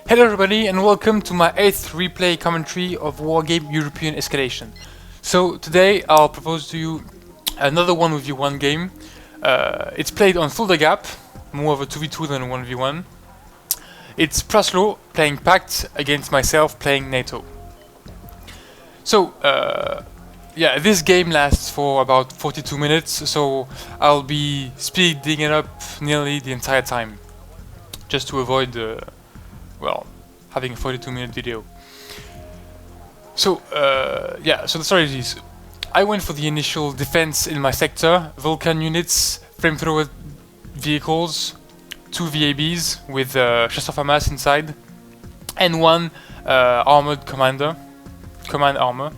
Hello everybody and welcome to my 8th replay commentary of Wargame European Escalation. So today I'll propose to you another 1v1 game. It's played on Fulda gap, more of a 2v2 than a 1v1. It's Praslo playing PACT against myself playing NATO. So yeah, this game lasts for about 42 minutes, so I'll be speeding it up nearly the entire time, just to avoid well, having a 42-minute video. So yeah, so the strategy is, I went for the initial defense in my sector, Vulcan units, flamethrower vehicles, 2 VABs with chest of Hamas inside, and 1 armored command armor.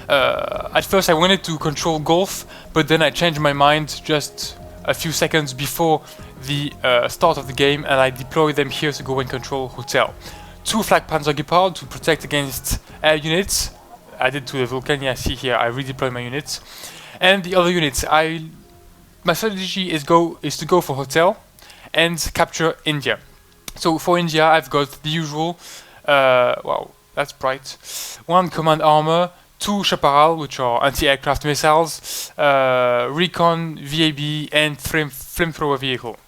At first I wanted to control Gulf, but then I changed my mind just a few seconds before the start of the game, and I deployed them here to go and control Hotel. 2 Flak Panzergepard to protect against air units. Added to the Vulcan, yeah, see here, I redeployed my units. And the other units, my strategy is to go for Hotel and capture India. So for India, I've got the usual, wow, that's bright, 1 command armor, 2 Chaparral, which are anti-aircraft missiles, recon, VAB, and flamethrower vehicle.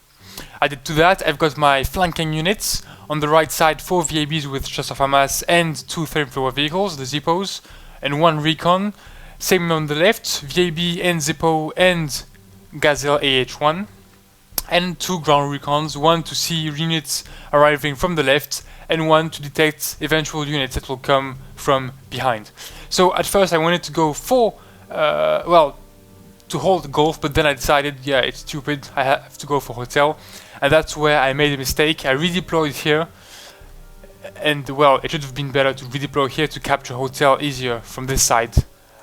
Added to that, I've got my flanking units. On the right side, 4 VABs with chest of Hamas and 2 flamethrower vehicles, the Zippos, and 1 recon. Same on the left, VAB and Zippo and Gazelle AH-1. And 2 ground recons, 1 to see units arriving from the left, and 1 to detect eventual units that will come from behind. So at first I wanted to go for, well, to hold the Gulf, but then I decided, yeah, it's stupid, I have to go for Hotel, and that's where I made a mistake. I redeployed here, and well, it should have been better to redeploy here to capture Hotel easier from this side,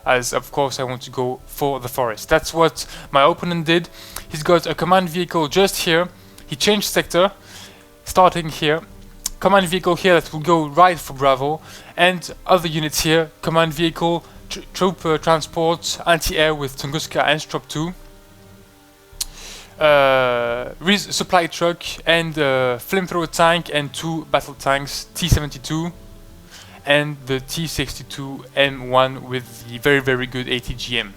as of course I want to go for the forest. That's what my opponent did. He's got a command vehicle just here, he changed sector, starting here, command vehicle here that will go right for Bravo, and other units here, command vehicle, troop transport, anti-air with Tunguska and Strop 2, supply truck, and flamethrower tank, and 2 battle tanks, T-72 and the T-62 M1 with the very good ATGM.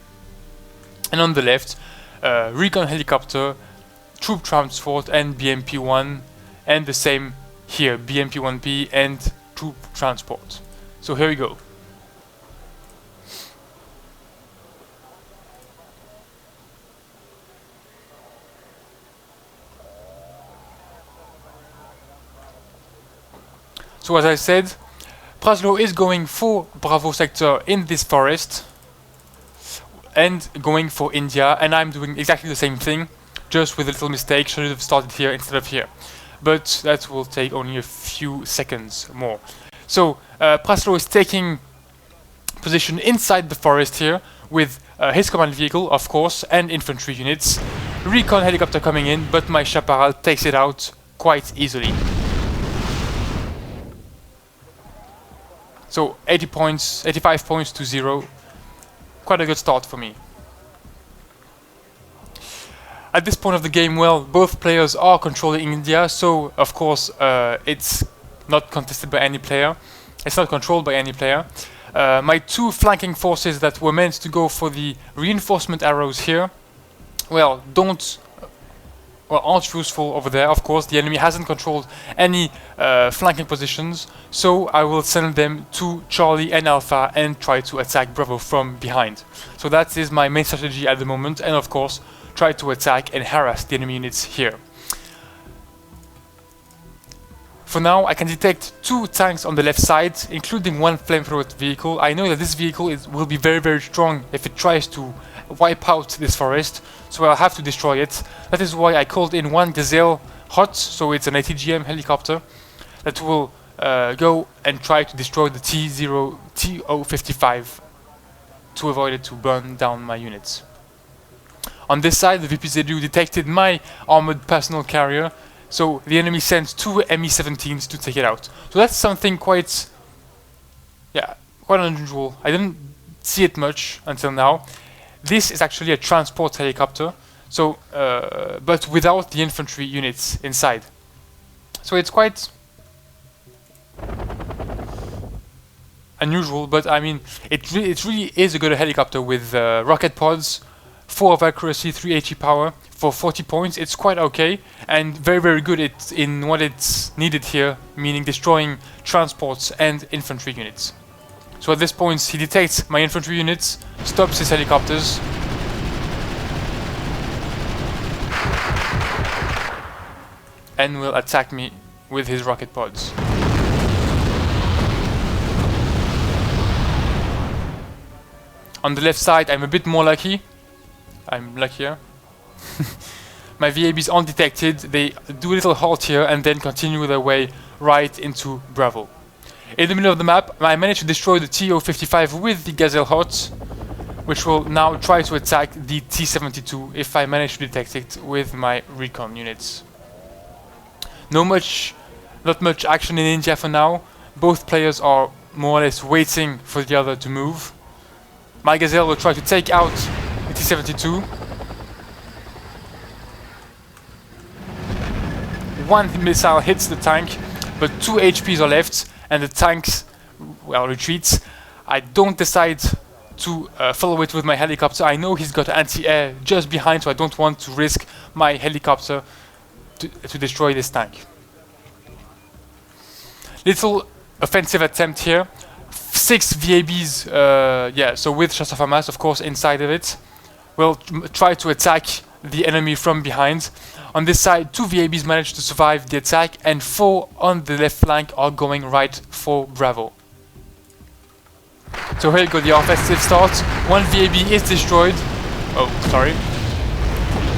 And on the left, recon helicopter, troop transport, and BMP-1, and the same here, BMP-1P and troop transport. So here we go. So as I said, Praslo is going for Bravo sector in this forest and going for India, and I'm doing exactly the same thing, just with a little mistake. Should have started here instead of here, but that will take only a few seconds more. So Praslo is taking position inside the forest here with his command vehicle, of course, and infantry units. Recon helicopter coming in, but my Chaparral takes it out quite easily. So 85 points to 0, quite a good start for me. At this point of the game, well, both players are controlling India, so of course it's not contested by any player, it's not controlled by any player. My 2 flanking forces that were meant to go for the reinforcement arrows here, well, aren't useful over there. Of course, the enemy hasn't controlled any flanking positions, so I will send them to Charlie and Alpha and try to attack Bravo from behind. So that is my main strategy at the moment, and of course, try to attack and harass the enemy units here. For now, I can detect 2 tanks on the left side, including 1 flamethrower vehicle. I know that this vehicle will be very strong if it tries to wipe out this forest, so I'll have to destroy it. That is why I called in 1 Gazelle Hot, so it's an ATGM helicopter that will go and try to destroy the TO55 to avoid it to burn down my units. On this side, the VPZU detected my armored personal carrier, so the enemy sent 2 ME-17s to take it out. So that's something quite unusual. I didn't see it much until now. This is actually a transport helicopter, so but without the infantry units inside. So it's quite unusual, but I mean, it really is a good helicopter with rocket pods, 4 of accuracy, 3 HE power for 40 points. It's quite okay and very, very good in what it's needed here, meaning destroying transports and infantry units. So at this point, he detects my infantry units, stops his helicopters, and will attack me with his rocket pods. On the left side, I'm a bit more lucky. I'm luckier. My VABs aren't detected, they do a little halt here and then continue their way right into Bravo. In the middle of the map, I managed to destroy the TO-55 with the Gazelle Hot, which will now try to attack the T-72 if I manage to detect it with my recon units. Not much action in India for now. Both players are more or less waiting for the other to move. My Gazelle will try to take out the T-72. One missile hits the tank, but 2 HPs are left, and the tanks, well, retreats. I don't decide to follow it with my helicopter. I know he's got anti-air just behind, so I don't want to risk my helicopter to destroy this tank. Little offensive attempt here. 6 VABs, yeah, so with shots of Hamas, of course, inside of it. We'll try to attack the enemy from behind. On this side, 2 VABs managed to survive the attack, and 4 on the left flank are going right for Bravo. So here you go, the offensive starts. 1 VAB is destroyed. Oh, sorry.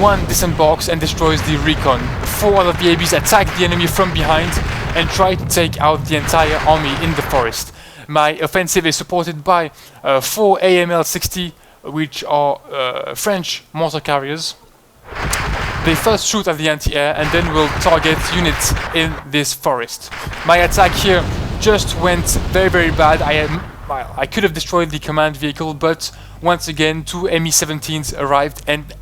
1 disembarks and destroys the recon. 4 other VABs attack the enemy from behind and try to take out the entire army in the forest. My offensive is supported by 4 AML-60, which are French mortar carriers. They first shoot at the anti-air and then will target units in this forest. My attack here just went very, very bad. I could have destroyed the command vehicle, but once again 2 Me-17s arrived and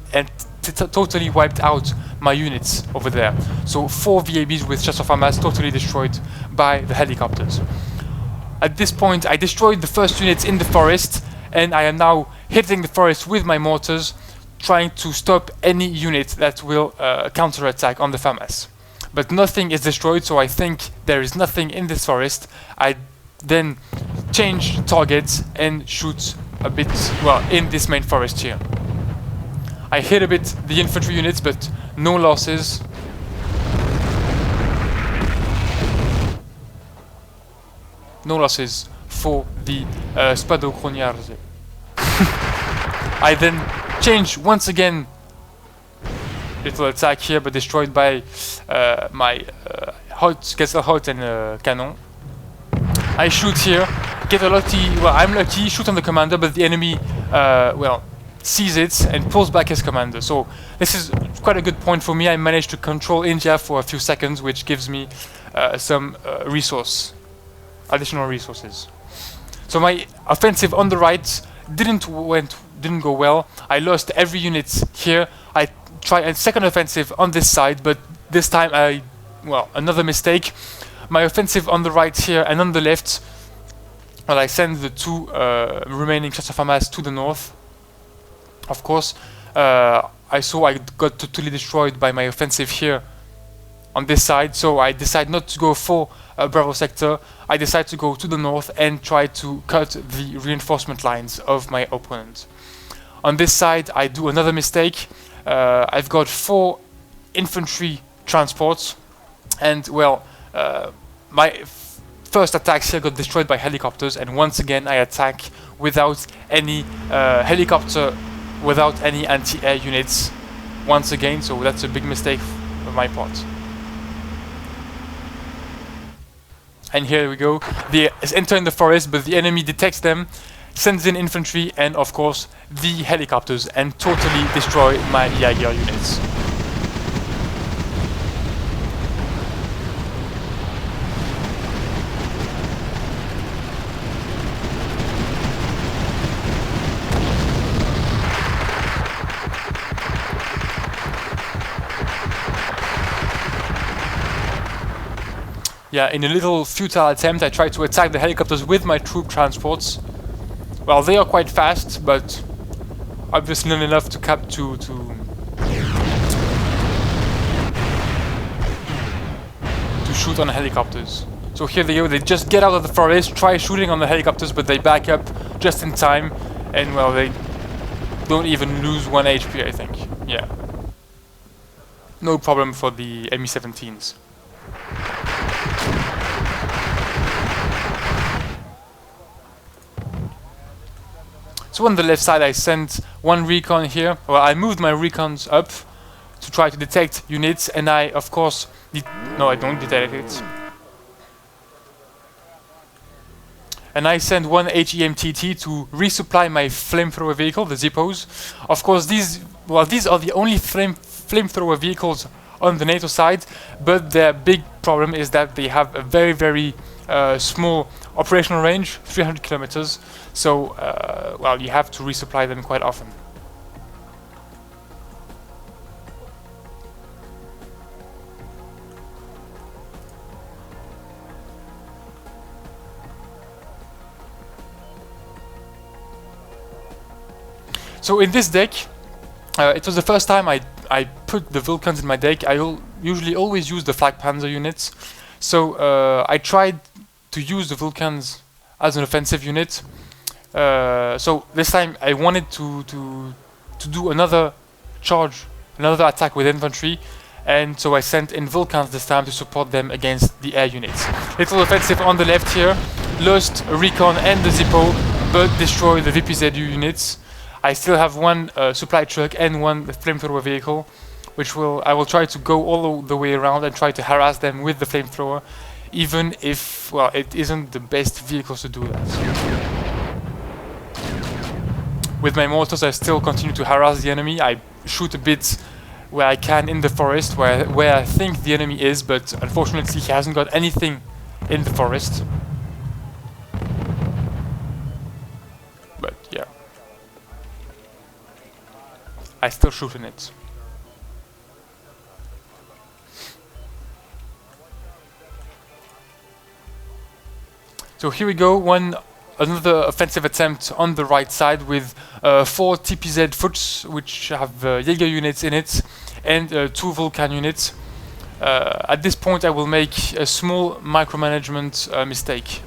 totally wiped out my units over there. So 4 VABs with shots of Hamas totally destroyed by the helicopters. At this point, I destroyed the first units in the forest, and I am now hitting the forest with my mortars, trying to stop any unit that will counterattack on the FAMAS. But nothing is destroyed, so I think there is nothing in this forest. I then change targets and shoot a bit, well, in this main forest here. I hit a bit the infantry units, but no losses. No losses for the Spadochroniarze. I then change once again. Little attack here, but destroyed by my Gazelle Hot and cannon. I shoot here, get a lucky, well, I'm lucky, shoot on the commander, but the enemy, well, sees it and pulls back his commander. So this is quite a good point for me. I managed to control India for a few seconds, which gives me some additional resources. So my offensive on the right didn't go well. I lost every unit here. I tried a second offensive on this side, but this time another mistake. My offensive on the right here and on the left, well, I send the 2 remaining shots of Hamas to the north. Of course, I saw I got totally destroyed by my offensive here on this side, so I decide not to go for Bravo sector. I decide to go to the north and try to cut the reinforcement lines of my opponent. On this side, I do another mistake. I've got 4 infantry transports, and well, my first attacks here got destroyed by helicopters, and once again I attack without any helicopter, without any anti-air units once again, so that's a big mistake on my part. And here we go, they enter in the forest, but the enemy detects them, sends in infantry and of course the helicopters, and totally destroy my Jaeger units. yeah, in a little futile attempt, I tried to attack the helicopters with my troop transports. Well, they are quite fast, but obviously not enough to shoot on the helicopters. So here they go, they just get out of the forest, try shooting on the helicopters, but they back up just in time, and well, they don't even lose 1 HP, I think. Yeah. No problem for the ME-17s. So on the left side I sent one recon here. Well, I moved my recons up to try to detect units, and I of course no, I don't detect it. And I sent one HEMTT to resupply my flamethrower vehicle, the Zippos. Of course, these are the only flamethrower vehicles on the NATO side, but their big problem is that they have a very, very small operational range, 300 kilometers. So, well, you have to resupply them quite often. So in this deck, it was the first time I put the Vulcans in my deck. I usually always use the Flak Panzer units. So I tried to use the Vulcans as an offensive unit. So this time I wanted to do another charge, another attack with infantry, and so I sent in Vulcans this time to support them against the air units. Little offensive on the left here, lost a recon and the Zippo, but destroyed the VPZU units. I still have one supply truck and one flamethrower vehicle, which I will try to go all the way around and try to harass them with the flamethrower, even if, well, it isn't the best vehicles to do that. With my mortars I still continue to harass the enemy. I shoot a bit where I can in the forest, where I think the enemy is, but unfortunately he hasn't got anything in the forest. But yeah, I still shoot in it. So here we go, another offensive attempt on the right side with 4 TPZ Foots, which have Jaeger units in it, and 2 Vulcan units. At this point I will make a small micromanagement mistake.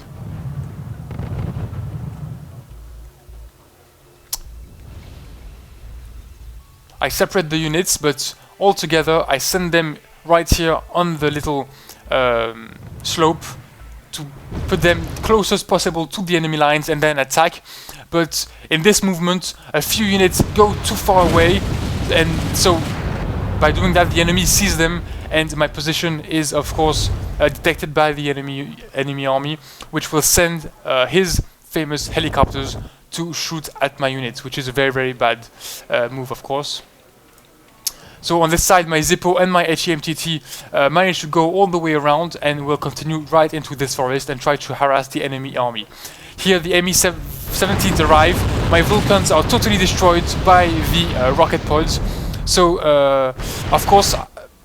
I separate the units, but all together I send them right here on the little slope to put them closest possible to the enemy lines and then attack. But in this movement a few units go too far away, and so by doing that the enemy sees them, and my position is of course detected by the enemy army, which will send his famous helicopters to shoot at my units, which is a very, very bad move, of course. So on this side, my Zippo and my HEMTT managed to go all the way around and will continue right into this forest and try to harass the enemy army. Here the ME-17s arrive. My Vulcans are totally destroyed by the rocket pods. So of course,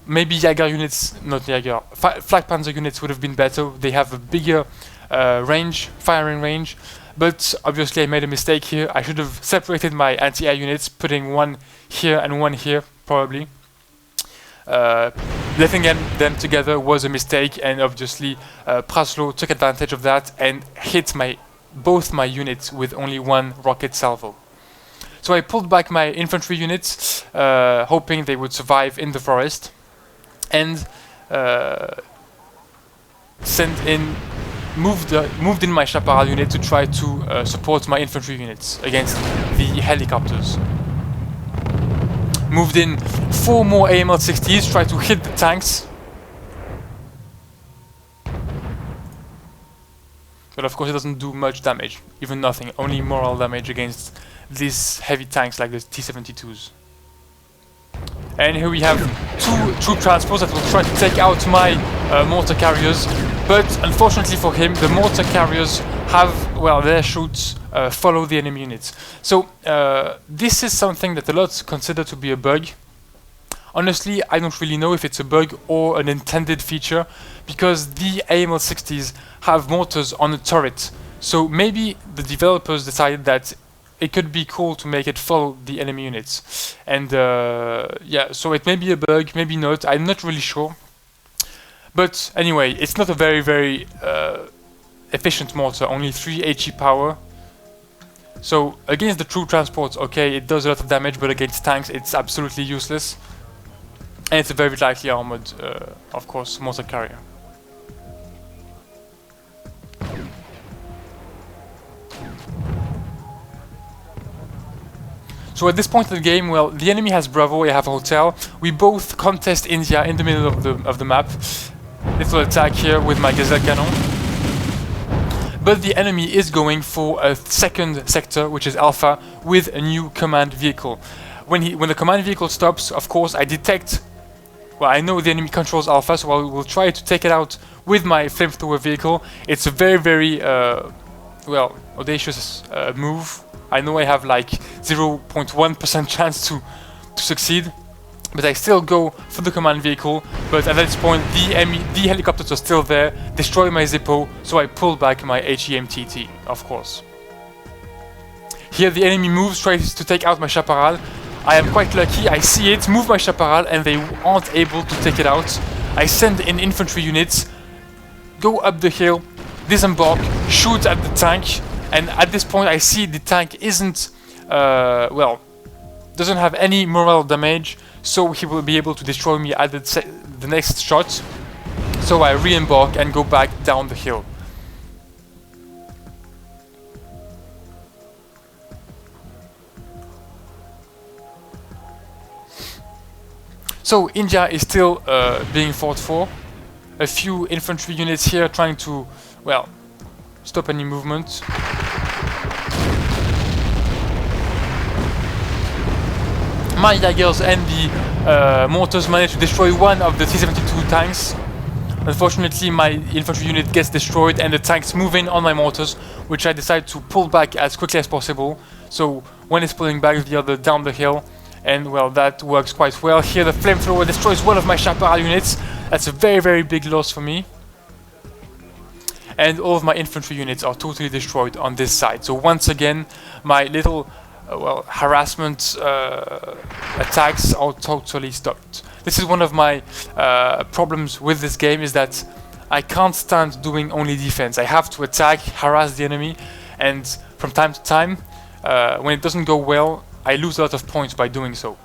maybe Jaeger units, not Jaeger, Flak Panzer units would have been better. They have a bigger firing range. But obviously I made a mistake here. I should have separated my anti-air units, putting one here and one here, probably. Letting them together was a mistake, and obviously Praslo took advantage of that and hit both my units with only one rocket salvo. So I pulled back my infantry units, hoping they would survive in the forest, and moved in my Chaparral unit to try to support my infantry units against the helicopters. Moved in 4 more AML-60s, tried to hit the tanks. But of course it doesn't do much damage, even nothing, only moral damage against these heavy tanks like the T-72s. And here we have 2 troop transports that will try to take out my mortar carriers, but unfortunately for him, the mortar carriers have, well, their shoots follow the enemy units. So this is something that a lot consider to be a bug. Honestly, I don't really know if it's a bug or an intended feature, because the AML-60s have mortars on the turret. So maybe the developers decided that it could be cool to make it follow the enemy units. And yeah, so it may be a bug, maybe not, I'm not really sure. But anyway, it's not a very efficient mortar, only 3 HE power. So against the troop transports, okay, it does a lot of damage, but against tanks it's absolutely useless. And it's a very lightly armored, of course, mortar carrier. So at this point in the game, well, the enemy has Bravo, I have a hotel. We both contest India in the middle of the map. Little attack here with my Gazelle cannon. But the enemy is going for a second sector, which is Alpha, with a new command vehicle. When the command vehicle stops, of course, I detect... Well, I know the enemy controls Alpha, so I will try to take it out with my flamethrower vehicle. It's a very well, audacious move. I know I have like 0.1% chance to succeed, but I still go for the command vehicle. But at this point, the helicopters are still there, destroy my Zippo, so I pull back my HEMTT, of course. Here the enemy moves, tries to take out my Chaparral. I am quite lucky, I see it, move my Chaparral, and they aren't able to take it out. I send in infantry units, go up the hill, disembark, shoot at the tank, and at this point I see the tank isn't, well, doesn't have any morale damage, so he will be able to destroy me at the next shot. So I re-embark and go back down the hill. So India is still being fought for. A few infantry units here trying to, well, stop any movement. My Jaegers and the mortars managed to destroy one of the T-72 tanks. Unfortunately, my infantry unit gets destroyed and the tanks move in on my mortars, which I decide to pull back as quickly as possible. So one is pulling back the other down the hill, and well, that works quite well. Here the flamethrower destroys one of my Chaparral units. That's a very big loss for me. And all of my infantry units are totally destroyed on this side. So once again, my little well, harassment attacks are totally stopped. This is one of my problems with this game, is that I can't stand doing only defense. I have to attack, harass the enemy, and from time to time, when it doesn't go well, I lose a lot of points by doing so.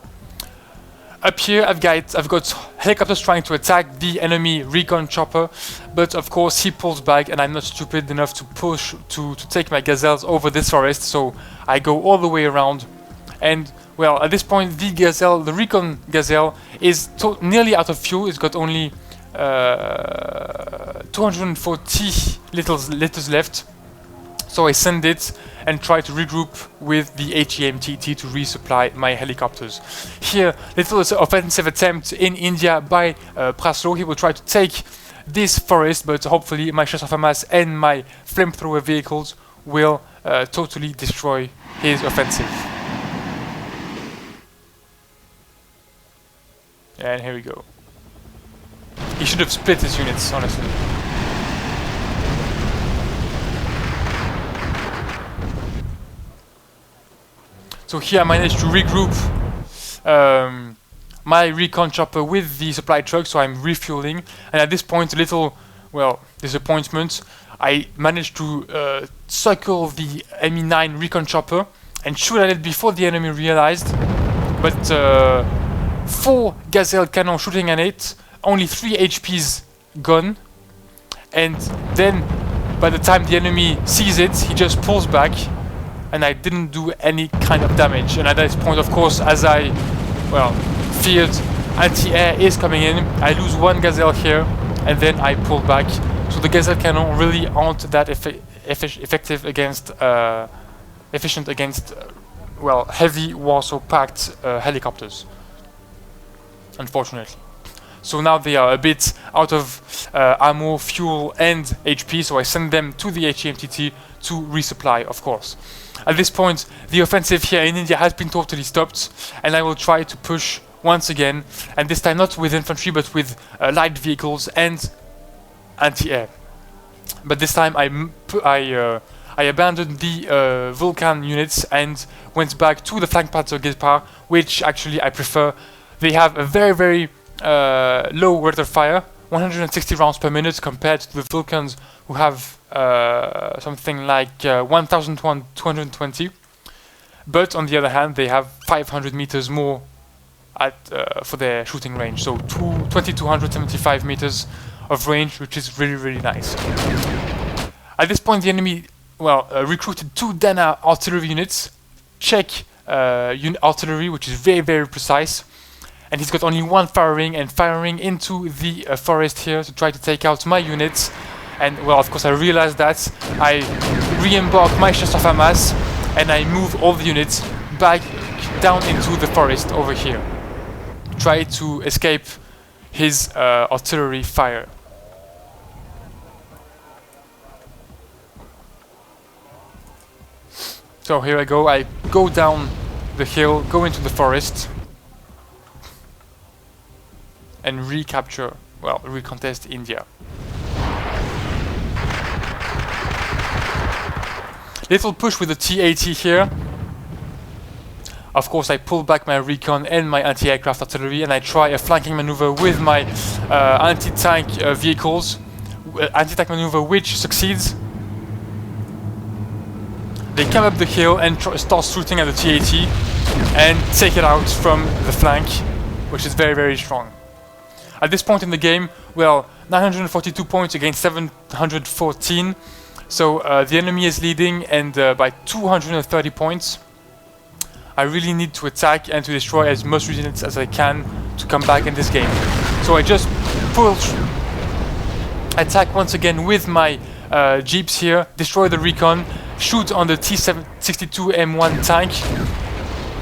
Up here I've got helicopters trying to attack the enemy recon chopper, but of course he pulls back and I'm not stupid enough to push to take my Gazelles over this forest, so I go all the way around. And well, at this point the recon Gazelle is nearly out of fuel. It's got only 240 liters left. So I send it and try to regroup with the HEMTT to resupply my helicopters. Here, little offensive attempt in India by Praslo. He will try to take this forest, but hopefully my Chasseur FAMAS and my flamethrower vehicles will totally destroy his offensive. And here we go. He should have split his units, honestly. So here I managed to regroup my recon chopper with the supply truck, so I'm refueling. And at this point, a little, well, disappointment. I managed to circle the ME9 recon chopper and shoot at it before the enemy realized. But 4 Gazelle cannon shooting at it, only 3 HPs gone. And then, by the time the enemy sees it, he just pulls back. And I didn't do any kind of damage. And at this point, of course, as I, well, feared, anti-air is coming in. I lose 1 Gazelle here, and then I pull back. So the Gazelle cannon really aren't that effective against, efficient against, well, heavy Warsaw PACT helicopters, unfortunately. So now they are a bit out of ammo, fuel, and HP. So I send them to the HEMTT to resupply, of course. At this point, the offensive here in India has been totally stopped, and I will try to push once again, and this time not with infantry but with light vehicles and anti-air. But this time I abandoned the Vulcan units and went back to the flank Panzergepard, which actually I prefer. They have a very low rate of fire, 160 rounds per minute, compared to the Vulcans who have something like 1,220. But on the other hand, they have 500 meters more for their shooting range, so 2,275 meters of range, which is really nice. At this point, the enemy recruited 2 Dana artillery units, Czech artillery, which is very precise, and he's got only 1 firing and firing into the forest here to try to take out my units. And well, of course, I realized that. I re-embark my chest of Hamas and I move all the units back down into the forest over here. Try to escape his artillery fire. So here I go down the hill, go into the forest, and recontest India. Little push with the T-80 here. Of course, I pull back my recon and my anti-aircraft artillery, and I try a flanking maneuver with my anti-tank vehicles. Anti-tank maneuver which succeeds. They come up the hill and start shooting at the T-80 and take it out from the flank, which is very strong. At this point in the game, well, 942 points against 714. So the enemy is leading, and by 230 points. I really need to attack and to destroy as much units as I can to come back in this game. So I just attack once again with my jeeps here, destroy the recon, shoot on the T-62 M1 tank.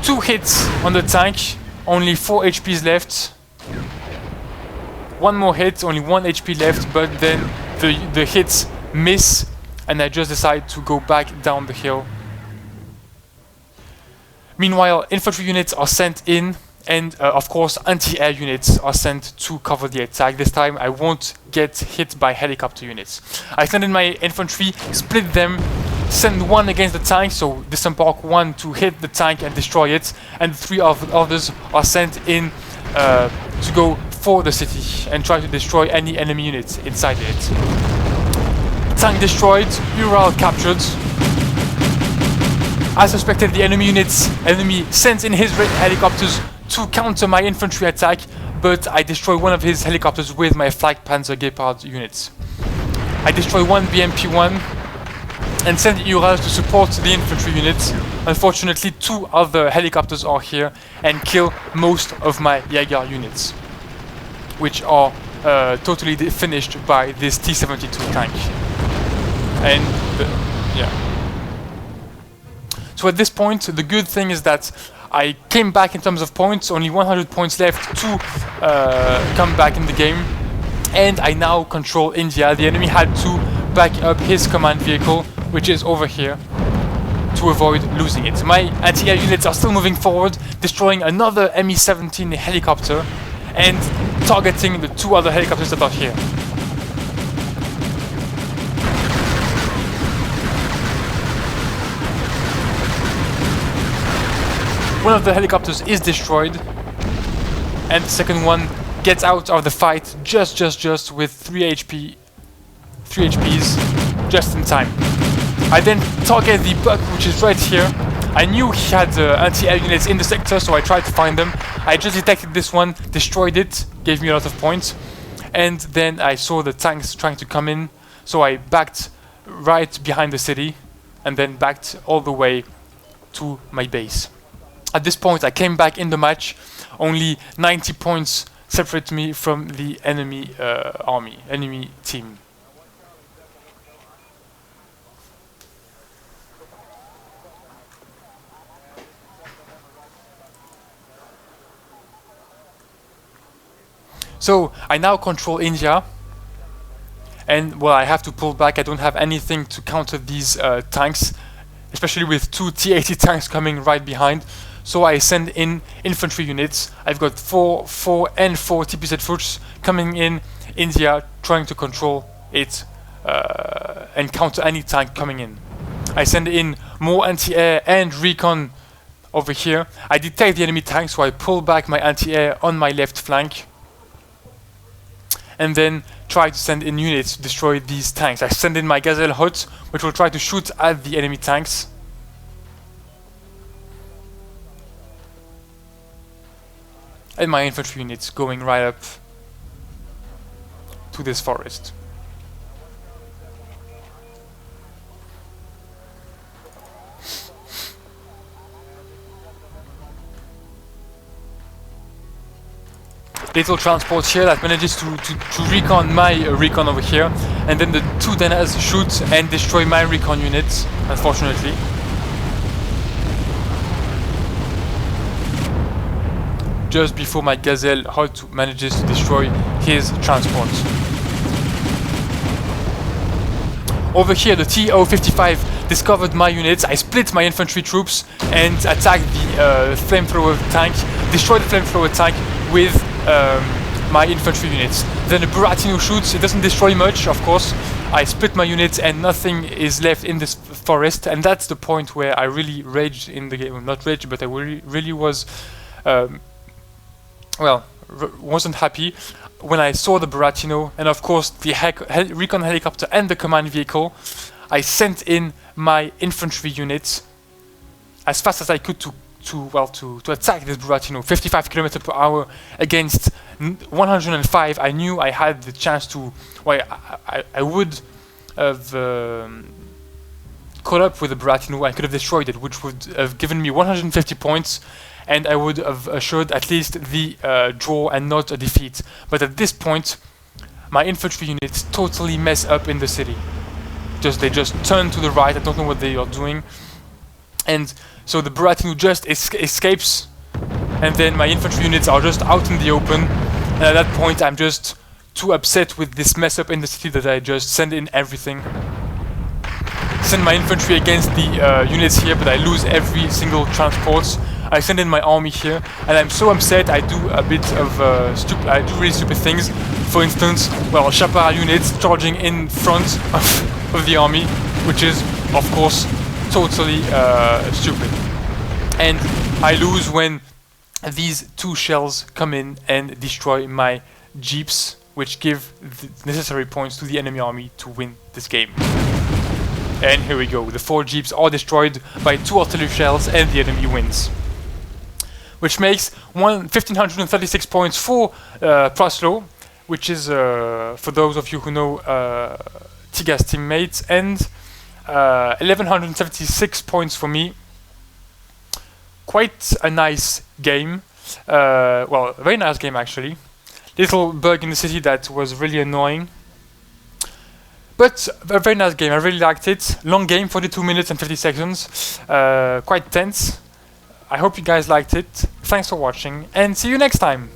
2 hits on the tank, only 4 HPs left. 1 more hit, only 1 HP left, but then the hits miss, and I just decide to go back down the hill. Meanwhile, infantry units are sent in, and of course anti-air units are sent to cover the attack. This time I won't get hit by helicopter units. I send in my infantry, split them, send 1 against the tank, so disembark 1 to hit the tank and destroy it, and 3 of the others are sent in to go for the city and try to destroy any enemy units inside it. Tank destroyed, Ural captured. As suspected, the enemy sends in his helicopters to counter my infantry attack, but I destroy 1 of his helicopters with my Flak Panzergepard units. I destroy 1 BMP-1 and send Urals to support the infantry units. Unfortunately, 2 other helicopters are here and kill most of my Jaeger units, which are totally finished by this T-72 tank. And yeah. So at this point, the good thing is that I came back in terms of points, only 100 points left to come back in the game, and I now control India. The enemy had to back up his command vehicle, which is over here, to avoid losing it. My anti-air units are still moving forward, destroying another Mi-17 helicopter and targeting the 2 other helicopters that are here. One of the helicopters is destroyed, and the second one gets out of the fight just with 3 HPs just in time. I then target the Buck, which is right here. I knew he had anti-air units in the sector, so I tried to find them. I just detected this one, destroyed it, gave me a lot of points, and then I saw the tanks trying to come in, so I backed right behind the city and then backed all the way to my base. At this point I came back in the match. Only 90 points separate me from the enemy enemy team. So I now control India, and well, I have to pull back. I don't have anything to counter these tanks, especially with 2 T-80 tanks coming right behind. So I send in infantry units. I've got 4 and 4 TPZ troops coming in India, trying to control it and counter any tank coming in. I send in more anti-air and recon over here. I detect the enemy tank, so I pull back my anti-air on my left flank and then try to send in units to destroy these tanks. I send in my Gazelle Hut, which will try to shoot at the enemy tanks. And my infantry units going right up to this forest. Little transport here that manages to recon my recon over here, and then the 2 Danas shoot and destroy my recon units, unfortunately. Just before my Gazelle Hut manages to destroy his transport. Over here, the TO-55 discovered my units. I split my infantry troops and attacked the flamethrower tank, destroyed the flamethrower tank with my infantry units. Then the Buratino shoots. It doesn't destroy much, of course. I split my units and nothing is left in this forest, and that's the point where I really raged in the game. Well, not raged, but I really was wasn't happy when I saw the Buratino and of course the recon helicopter and the command vehicle. I sent in my infantry units as fast as I could to attack this Buratino. 55 km per hour against 105. I knew I had the chance to. Well, I would have caught up with the Buratino. I could have destroyed it, which would have given me 150 points, and I would have assured at least the draw and not a defeat. But at this point, my infantry units totally mess up in the city. They just turn to the right. I don't know what they are doing, and so the Buratino just escapes, and then my infantry units are just out in the open. And at that point, I'm just too upset with this mess up in the city that I just send in everything. Send my infantry against the units here, but I lose every single transport. I send in my army here, and I'm so upset. I do a bit of I do really stupid things. For instance, well, Chapara units charging in front of the army, which is, of course, totally stupid. And I lose when these 2 shells come in and destroy my jeeps, which give the necessary points to the enemy army to win this game. And here we go. The 4 jeeps are destroyed by 2 artillery shells and the enemy wins. Which makes 1,536 points for Praslo, which is, for those of you who know, Tiga's teammates, and 1,176 points for me. Quite a nice game. Well, a very nice game actually. Little bug in the city that was really annoying. But a very nice game, I really liked it. Long game, 42 minutes and 50 seconds. Quite tense. I hope you guys liked it. Thanks for watching, and see you next time!